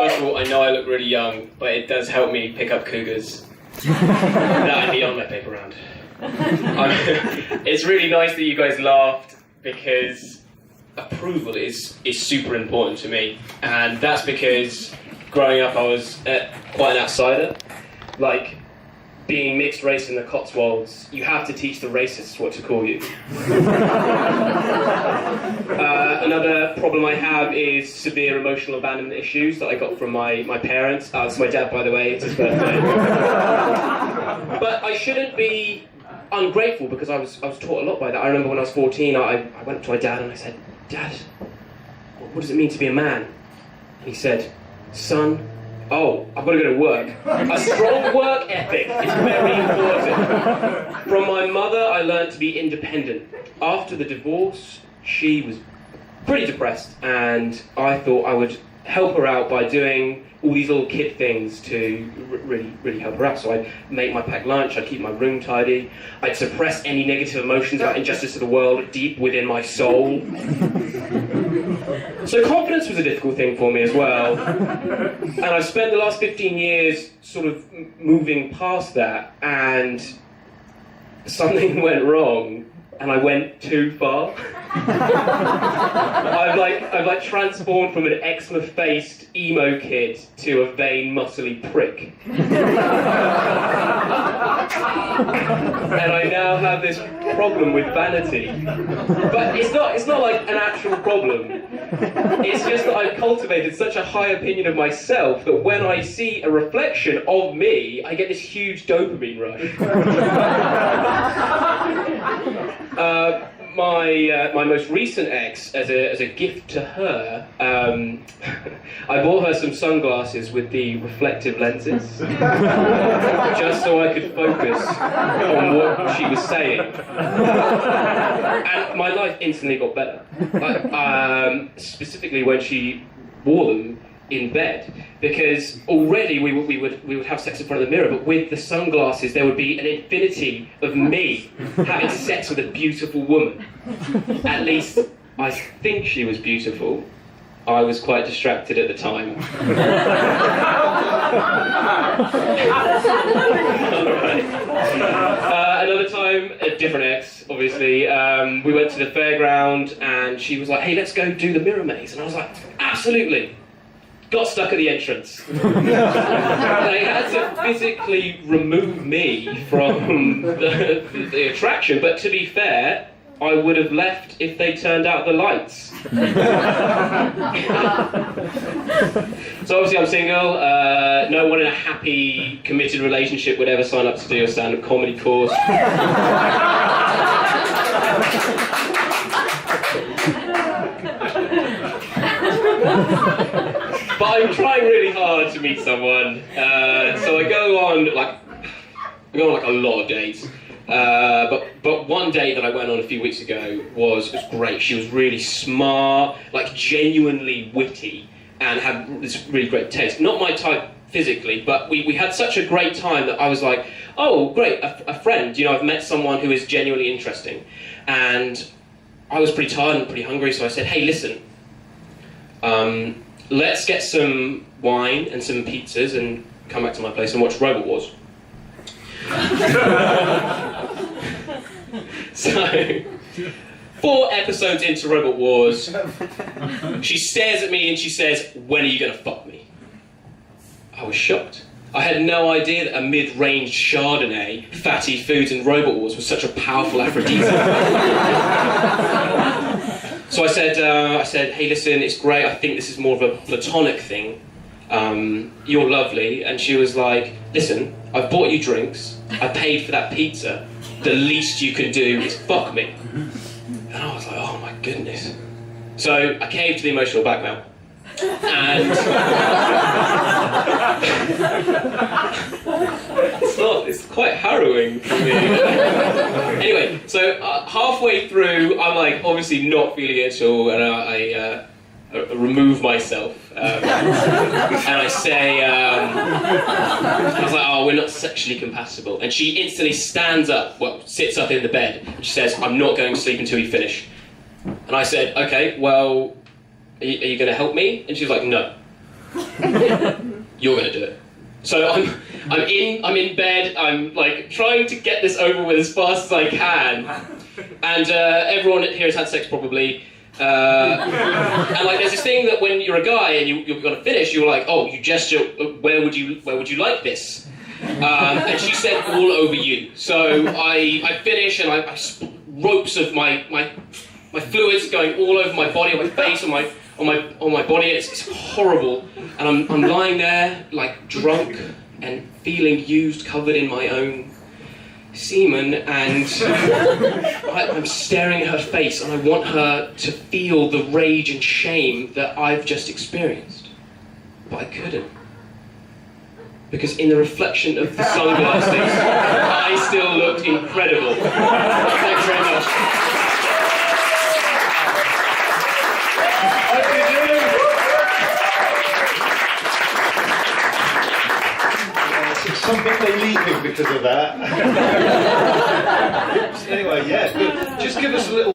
first of all, I know I look really young, but it does help me pick up cougars that I need on my paper round. It's really nice that you guys laughed, because approval is super important to me, and that's because growing up I was quite an outsider. Like, being mixed race in the Cotswolds, you have to teach the racists what to call you. Another problem I have is severe emotional abandonment issues that I got from my parents. It's my dad, by the way, it's his birthday. But I shouldn't be ungrateful, because I was taught a lot by that. I remember when I was 14, I went up to my dad and I said, "Dad, what does it mean to be a man?" And he said, "Son, I've got to go to work." A strong work ethic is very important. From my mother, I learned to be independent. After the divorce, she was pretty depressed, and I thought I would help her out by doing all these little kid things to really help her out. So I'd make my packed lunch, I'd keep my room tidy, I'd suppress any negative emotions about injustice to the world deep within my soul. So confidence was a difficult thing for me as well. And I've spent the last 15 years sort of moving past that, and something went wrong, and I went too far. I've transformed from an eczema-faced emo kid to a vain, muscly prick. And I now have this problem with vanity. But it's not like an actual problem. It's just that I've cultivated such a high opinion of myself that when I see a reflection of me, I get this huge dopamine rush. My most recent ex, as a gift to her, I bought her some sunglasses with the reflective lenses, just so I could focus on what she was saying. And my life instantly got better. Specifically when she wore them in bed, because already we would have sex in front of the mirror, but with the sunglasses there would be an infinity of me having sex with a beautiful woman. At least I think she was beautiful. I was quite distracted at the time. Another time, a different ex, obviously, we went to the fairground and she was like, "Hey, let's go do the mirror maze." And I was like, "Absolutely." Got stuck at the entrance. They had to physically remove me from the attraction, but to be fair, I would have left if they turned out the lights. So obviously I'm single, no one in a happy, committed relationship would ever sign up to do a stand-up comedy course. But I'm trying really hard to meet someone, so I go on like a lot of dates. But one date that I went on a few weeks ago was great. She was really smart, like genuinely witty, and had this really great taste. Not my type physically, but we had such a great time that I was like, "Oh, great, a friend. You know, I've met someone who is genuinely interesting." And I was pretty tired and pretty hungry, so I said, "Hey, listen. Let's get some wine and some pizzas and come back to my place and watch Robot Wars." So, 4 episodes into Robot Wars, she stares at me and she says, "When are you going to fuck me?" I was shocked. I had no idea that a mid-range Chardonnay, fatty foods and Robot Wars was such a powerful aphrodisiac. So I said, "Hey, listen, it's great. I think this is more of a platonic thing. You're lovely." And she was like, "Listen, I've bought you drinks. I paid for that pizza. The least you can do is fuck me." And I was like, "Oh my goodness." So I caved to the emotional blackmail. And it's quite harrowing for me. Anyway, so halfway through, I'm like obviously not feeling it at all, and I remove myself, and I say, I was like, "Oh, we're not sexually compatible." And she instantly stands up, sits up in the bed, and she says, "I'm not going to sleep until you finish." And I said, "Okay, well, are you going to help me?" And she was like, "No." You're going to do it. So I'm in bed, I'm like trying to get this over with as fast as I can, and everyone here has had sex probably, and like there's this thing that when you're a guy and you're going to finish, you're like, oh, you gesture, where would you like this? And she said all over you. So I finish and I ropes of my fluids going all over my body, on my face, on my body. It's horrible, and I'm lying there like drunk and feeling used, covered in my own semen, and I'm staring at her face, and I want her to feel the rage and shame that I've just experienced, but I couldn't. Because in the reflection of the sunglasses, I still looked incredible. Thanks very much. Some people are leaving because of that.